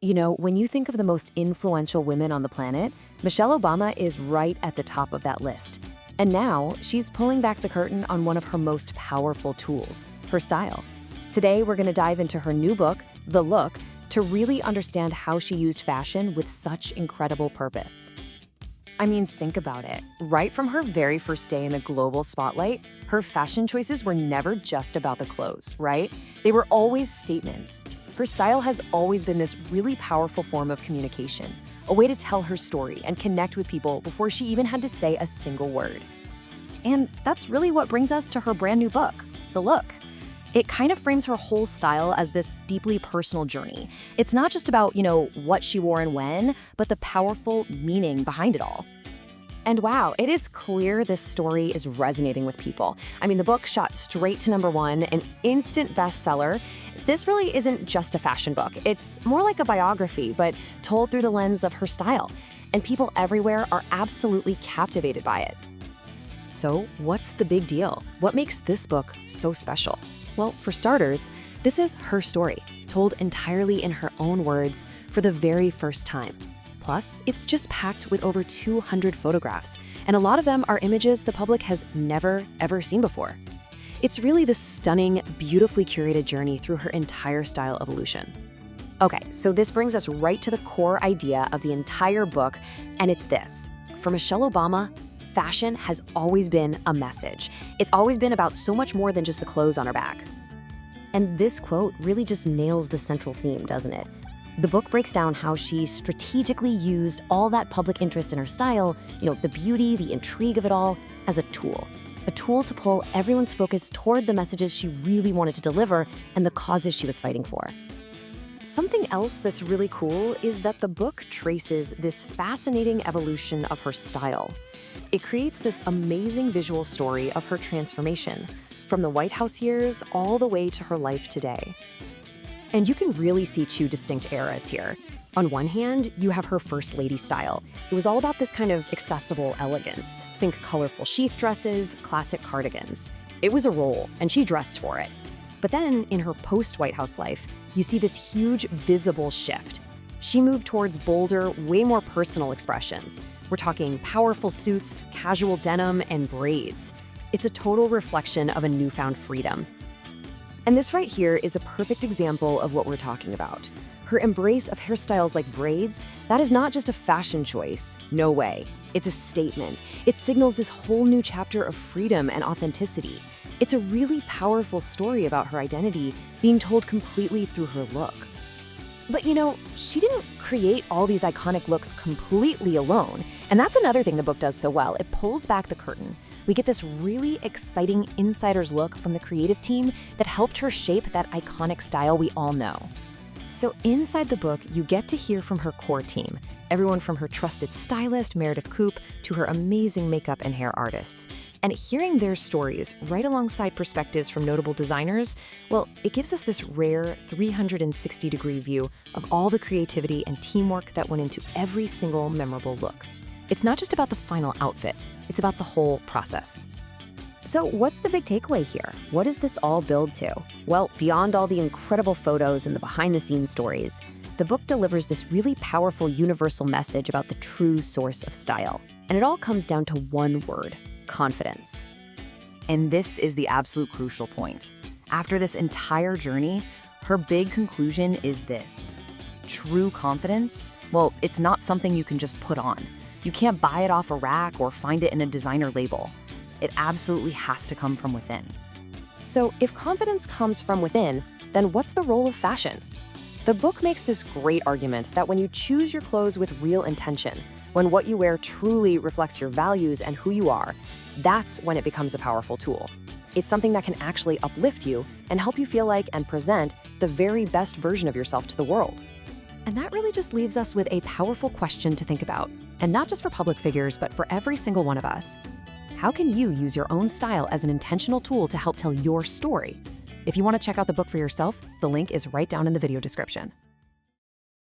You know, when you think of the most influential women on the planet, Michelle Obama is right at the top of that list. And now she's pulling back the curtain on one of her most powerful tools, her style. Today, we're going to dive into her new book, The Look, to really understand how she used fashion with such incredible purpose. I mean, think about it. Right from her very first day in the global spotlight, her fashion choices were never just about the clothes, right? They were always statements. Her style has always been this really powerful form of communication, a way to tell her story and connect with people before she even had to say a single word. And that's really what brings us to her brand new book, The Look. It kind of frames her whole style as this deeply personal journey. It's not just about, what she wore and when, but the powerful meaning behind it all. And wow, it is clear this story is resonating with people. I mean, the book shot straight to #1, an instant bestseller. This really isn't just a fashion book. It's more like a biography, but told through the lens of her style. And people everywhere are absolutely captivated by it. So, what's the big deal? What makes this book so special? Well, for starters, this is her story, told entirely in her own words for the very first time. Plus, it's just packed with over 200 photographs, and a lot of them are images the public has never, ever seen before. It's really this stunning, beautifully curated journey through her entire style evolution. Okay, so this brings us right to the core idea of the entire book, and it's this. For Michelle Obama, fashion has always been a message. It's always been about so much more than just the clothes on her back. And this quote really just nails the central theme, doesn't it? The book breaks down how she strategically used all that public interest in her style, the beauty, the intrigue of it all, as a tool to pull everyone's focus toward the messages she really wanted to deliver and the causes she was fighting for. Something else that's really cool is that the book traces this fascinating evolution of her style. It creates this amazing visual story of her transformation, from the White House years all the way to her life today. And you can really see two distinct eras here. On one hand, you have her First Lady style. It was all about this kind of accessible elegance. Think colorful sheath dresses, classic cardigans. It was a role, and she dressed for it. But then, in her post-White House life, you see this huge, visible shift. She moved towards bolder, way more personal expressions. We're talking powerful suits, casual denim, and braids. It's a total reflection of a newfound freedom. And this right here is a perfect example of what we're talking about. Her embrace of hairstyles like braids, that is not just a fashion choice. No way. It's a statement. It signals this whole new chapter of freedom and authenticity. It's a really powerful story about her identity being told completely through her look. But she didn't create all these iconic looks completely alone. And that's another thing the book does so well. It pulls back the curtain. We get this really exciting insider's look from the creative team that helped her shape that iconic style we all know. So inside the book, you get to hear from her core team, everyone from her trusted stylist, Meredith Koop, to her amazing makeup and hair artists. And hearing their stories right alongside perspectives from notable designers, well, it gives us this rare 360-degree view of all the creativity and teamwork that went into every single memorable look. It's not just about the final outfit, it's about the whole process. So what's the big takeaway here? What does this all build to? Well, beyond all the incredible photos and the behind-the-scenes stories, the book delivers this really powerful universal message about the true source of style. And it all comes down to one word: confidence. And this is the absolute crucial point. After this entire journey, her big conclusion is this: true confidence, well, it's not something you can just put on. You can't buy it off a rack or find it in a designer label. It absolutely has to come from within. So if confidence comes from within, then what's the role of fashion? The book makes this great argument that when you choose your clothes with real intention, when what you wear truly reflects your values and who you are, that's when it becomes a powerful tool. It's something that can actually uplift you and help you feel like and present the very best version of yourself to the world. And that really just leaves us with a powerful question to think about, and not just for public figures, but for every single one of us. How can you use your own style as an intentional tool to help tell your story? If you want to check out the book for yourself, the link is right down in the video description.